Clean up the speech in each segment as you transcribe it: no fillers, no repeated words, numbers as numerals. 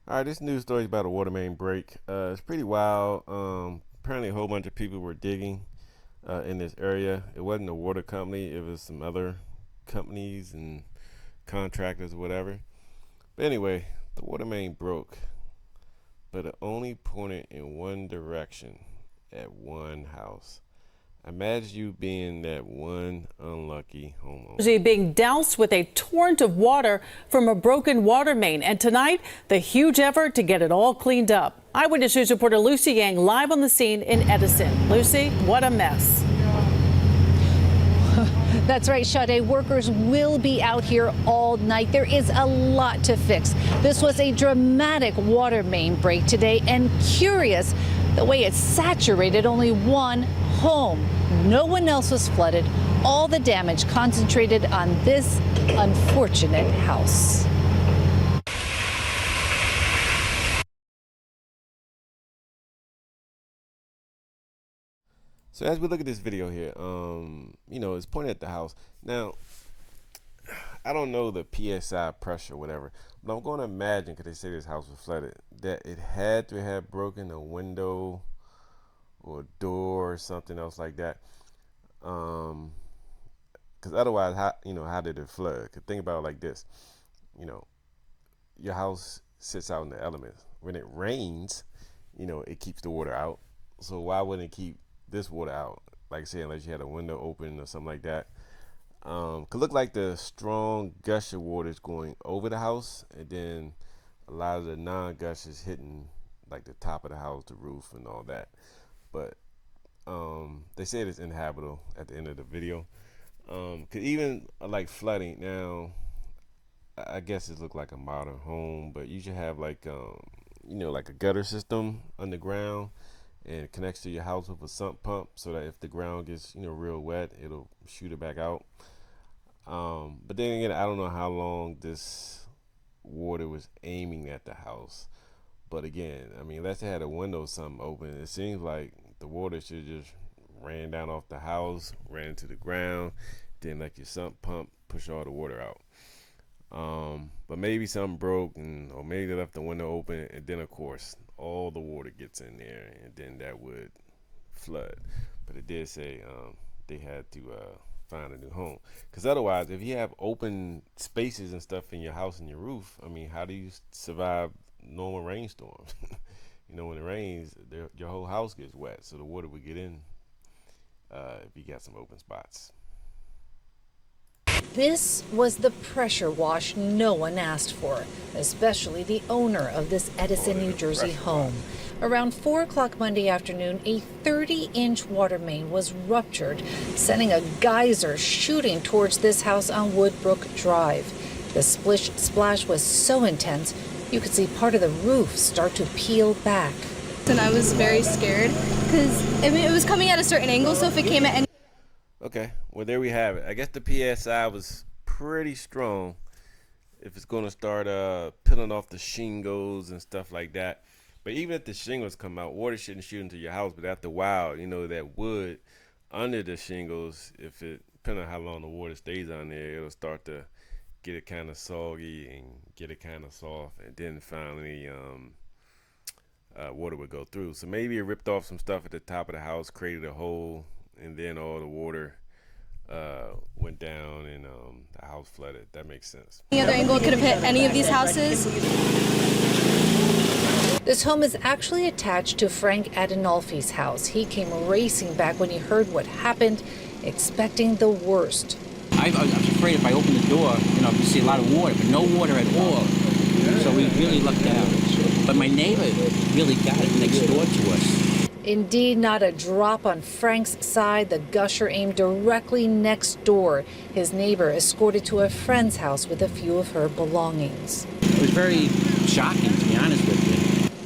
All right, this news story is about a water main break. It's pretty wild. Apparently, a whole bunch of people were digging in this area. It wasn't a water company; it was some other companies and contractors or whatever. But anyway, the water main broke, but it only pointed in one direction at one house. Imagine you being that one unlucky homeowner. Being doused with a torrent of water from a broken water main. And tonight, the huge effort to get it all cleaned up. Eyewitness News reporter Lucy Yang live on the scene in Edison. Lucy, what a mess. That's right, Sade. Workers will be out here all night. There is a lot to fix. This was a dramatic water main break today, and curious, the way it saturated only one home. No one else was flooded. All the damage concentrated on this unfortunate house. So as we look at this video here, it's pointed at the house. Now, I don't know the PSI pressure or whatever, but I'm going to imagine, because they say this house was flooded, that it had to have broken a window or a door or something else like that. Because otherwise, how did it flood? 'Cause think about it like this, you know, your house sits out in the elements. When it rains, it keeps the water out. So why wouldn't it keep this water out? Like I said, unless you had a window open or something like that. Could look like the strong gusher water is going over the house, and then a lot of the non-gushers hitting like the top of the house, the roof, and all that. But they said it's inhabitable at the end of the video. Cause even like flooding now, I guess it looked like a modern home, but you should have like like a gutter system underground, and it connects to your house with a sump pump, so that if the ground gets real wet, it'll shoot it back out. But then again, I don't know how long this water was aiming at the house. But again, I mean, unless they had a window or something open, it seems like the water should just ran down off the house, ran into the ground, then like your sump pump push all the water out. But maybe something broke, or maybe they left the window open, and then of course all the water gets in there, and then that would flood. But it did say they had to find a new home, because otherwise, if you have open spaces and stuff in your house and your roof, I mean, how do you survive normal rainstorms? When it rains, your whole house gets wet, so the water would get in if you got some open spots. This was the pressure wash no one asked for, especially the owner of this Edison, New Jersey home. Around 4 o'clock Monday afternoon, a 30-inch water main was ruptured, sending a geyser shooting towards this house on Woodbrook Drive. The splash was so intense, you could see part of the roof start to peel back. And I was very scared because it was coming at a certain angle, so if it came at any. Okay, well, there we have it. I guess the PSI was pretty strong if it's going to start peeling off the shingles and stuff like that. But even if the shingles come out, water shouldn't shoot into your house. But after a while, that wood under the shingles, if it, depending on how long the water stays on there, it'll start to get it kind of soggy and get it kind of soft. And then finally, water would go through. So maybe it ripped off some stuff at the top of the house, created a hole, and then all the water went down, and the house flooded. That makes sense. Any other angle could have hit any of these houses. This home is actually attached to Frank Adinolfi's house. He came racing back when he heard what happened, expecting the worst. I was afraid if I opened the door, to see a lot of water, but no water at all. So we really lucked out. But my neighbor really got it next door to us. Indeed, not a drop on Frank's side. The gusher aimed directly next door. His neighbor escorted to a friend's house with a few of her belongings. It was very shocking, to be honest with you.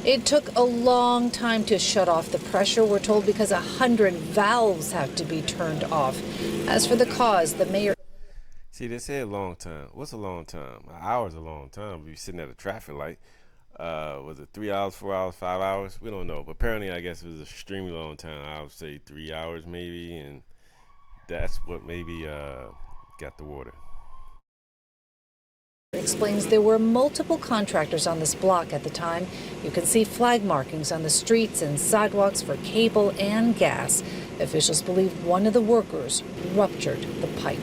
It took a long time to shut off the pressure, we're told, because 100 valves have to be turned off. As for the cause, the mayor. See, they say a long time. What's a long time? An hour is a long time. You're sitting at a traffic light. Was it 3 hours, 4 hours, 5 hours? We don't know. But apparently, I guess it was an extremely long time. I would say 3 hours maybe, and that's what maybe got the water. Explains there were multiple contractors on this block at the time. You can see flag markings on the streets and sidewalks for cable and gas. Officials believe one of the workers ruptured the pipe.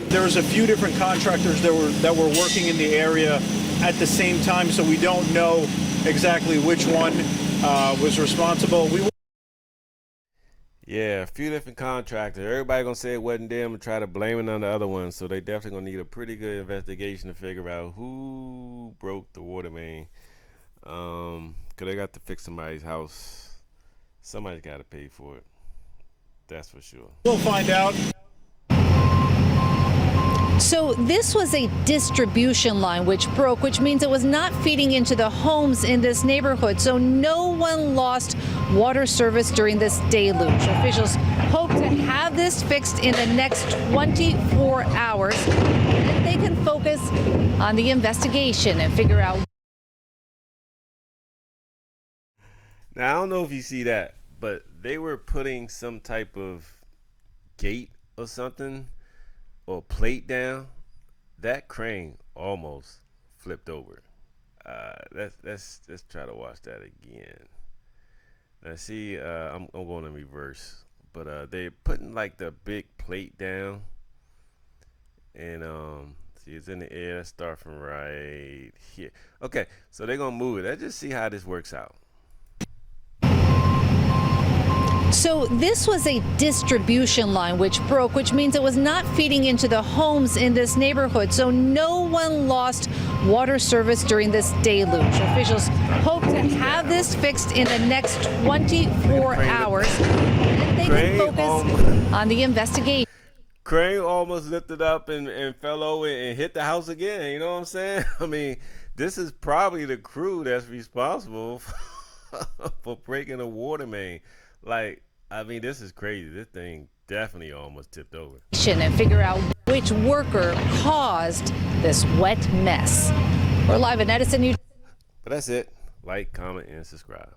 There was a few different contractors that were working in the area at the same time, so we don't know exactly which one was responsible. Yeah, a few different contractors. Everybody gonna say it wasn't them and try to blame it on the other one. So they definitely gonna need a pretty good investigation to figure out who broke the water main. Cause they got to fix somebody's house. Somebody's got to pay for it. That's for sure. We'll find out. So this was a distribution line which broke, which means it was not feeding into the homes in this neighborhood. So no one lost water service during this deluge. Officials hope to have this fixed in the next 24 hours. And they can focus on the investigation and figure out. Now, I don't know if you see that, but they were putting some type of gate or something or plate down. That crane almost flipped over. Let's try to watch that again. Now see, I'm going in reverse, but they're putting like the big plate down, and see, it's in the air. Let's start from right here. Okay, so they're gonna move it. Let's just see how this works out. So this was a distribution line which broke, which means it was not feeding into the homes in this neighborhood. So no one lost water service during this deluge. Officials hope to have this fixed in the next 24 hours. And they can focus on the investigation. Crane almost lifted up and fell over and hit the house again. You know what I'm saying? I mean, this is probably the crew that's responsible for breaking a water main. Like, I mean, this is crazy. This thing definitely almost tipped over. And figure out which worker caused this wet mess. We're live in Edison, New. But that's it. Like, comment, and subscribe.